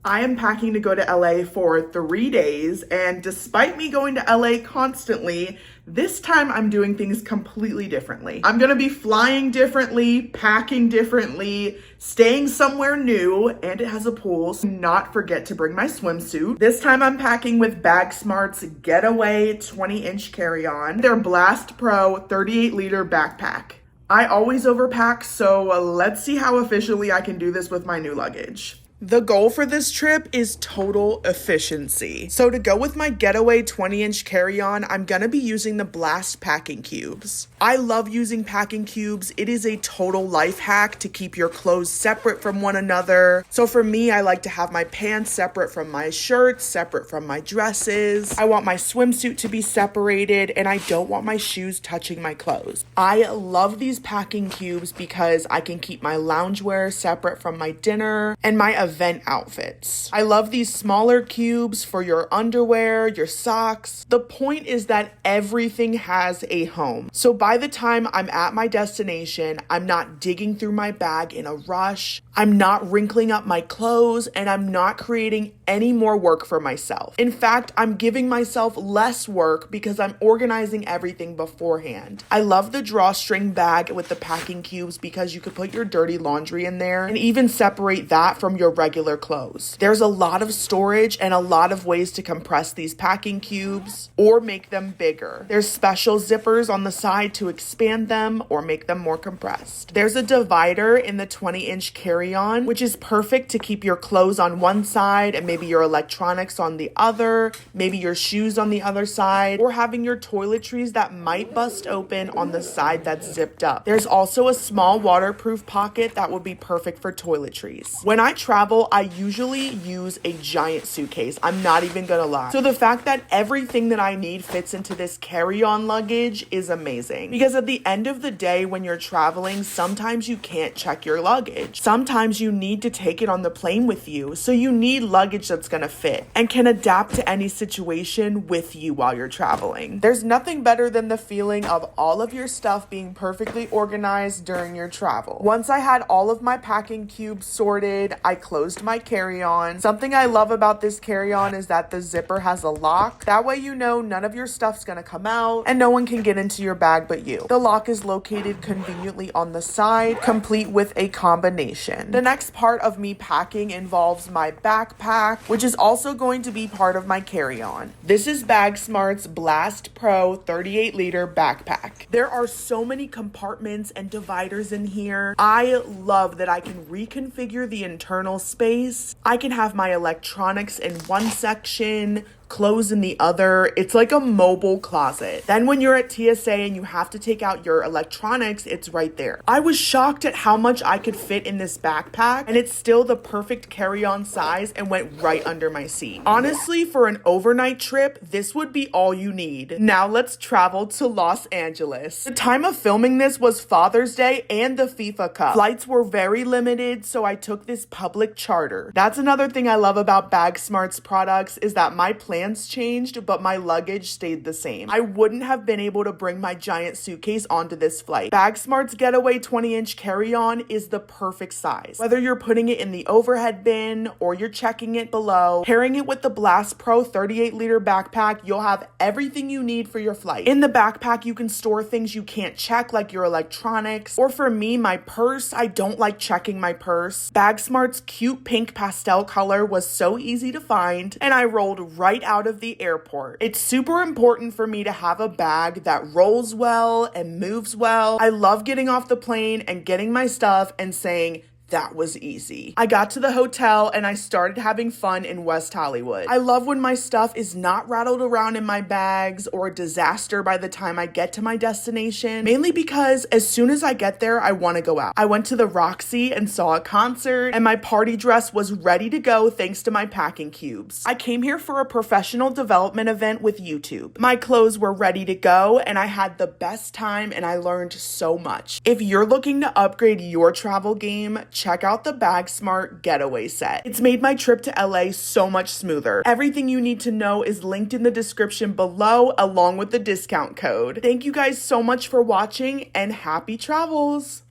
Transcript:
I am packing to go to LA for 3 days, and despite me going to LA constantly, this time I'm doing things completely differently. I'm gonna be flying differently, packing differently, staying somewhere new, and it has a pool, so not forget to bring my swimsuit. This time I'm packing with BAGSMART's Getaway 20-inch carry-on, their Blast Pro 38-liter backpack. I always overpack, so let's see how efficiently I can do this with my new luggage. The goal for this trip is total efficiency. So to go with my Getaway 20-inch carry-on, I'm gonna be using the Blast packing cubes. I love using packing cubes. It is a total life hack to keep your clothes separate from one another. So for me, I like to have my pants separate from my shirts, separate from my dresses. I want my swimsuit to be separated, and I don't want my shoes touching my clothes. I love these packing cubes because I can keep my loungewear separate from my dinner and my event outfits. I love these smaller cubes for your underwear, your socks. The point is that everything has a home. So by the time I'm at my destination, I'm not digging through my bag in a rush. I'm not wrinkling up my clothes, and I'm not creating any more work for myself. In fact, I'm giving myself less work because I'm organizing everything beforehand. I love the drawstring bag with the packing cubes because you could put your dirty laundry in there and even separate that from your regular clothes. There's a lot of storage and a lot of ways to compress these packing cubes or make them bigger. There's special zippers on the side to expand them or make them more compressed. There's a divider in the 20-inch carry-on, which is perfect to keep your clothes on one side and maybe your electronics on the other, maybe your shoes on the other side, or having your toiletries that might bust open on the side that's zipped up. There's also a small waterproof pocket that would be perfect for toiletries. When I travel, I usually use a giant suitcase. I'm not even gonna lie. So the fact that everything that I need fits into this carry-on luggage is amazing. Because at the end of the day, when you're traveling, sometimes you can't check your luggage. Sometimes you need to take it on the plane with you. So you need luggage that's gonna fit and can adapt to any situation with you while you're traveling. There's nothing better than the feeling of all of your stuff being perfectly organized during your travel. Once I had all of my packing cubes sorted, I closed my carry-on. Something I love about this carry-on is that the zipper has a lock. That way you know none of your stuff's gonna come out and no one can get into your bag but you. The lock is located conveniently on the side, complete with a combination. The next part of me packing involves my backpack, which is also going to be part of my carry-on. This is BAGSMART's Blast Pro 38-liter backpack. There are so many compartments and dividers in here. I love that I can reconfigure the internal space. I can have my electronics in one section, clothes in the other. It's like a mobile closet. Then when you're at TSA and you have to take out your electronics, it's right there. I was shocked at how much I could fit in this backpack, and it's still the perfect carry-on size and went right under my seat. Honestly, for an overnight trip, this would be all you need. Now let's travel to Los Angeles. The time of filming this was Father's Day and the FIFA Cup. Flights were very limited, so I took this public charter. That's another thing I love about BAGSMART's products is that my plans changed, but my luggage stayed the same. I wouldn't have been able to bring my giant suitcase onto this flight. BAGSMART's Getaway 20-inch carry-on is the perfect size. Whether you're putting it in the overhead bin or you're checking it below, pairing it with the Blast Pro 38-liter backpack, you'll have everything you need for your flight. In the backpack, you can store things you can't check, like your electronics, or for me, my purse. I don't like checking my purse. BAGSMART's cute pink pastel color was so easy to find, and I rolled right out of the airport. It's super important for me to have a bag that rolls well and moves well. I love getting off the plane and getting my stuff and saying, that was easy. I got to the hotel and I started having fun in West Hollywood. I love when my stuff is not rattled around in my bags or a disaster by the time I get to my destination, mainly because as soon as I get there, I want to go out. I went to the Roxy and saw a concert, and my party dress was ready to go thanks to my packing cubes. I came here for a professional development event with YouTube. My clothes were ready to go and I had the best time and I learned so much. If you're looking to upgrade your travel game, check out the BAGSMART Getaway set. It's made my trip to LA so much smoother. Everything you need to know is linked in the description below, along with the discount code. Thank you guys so much for watching, and happy travels!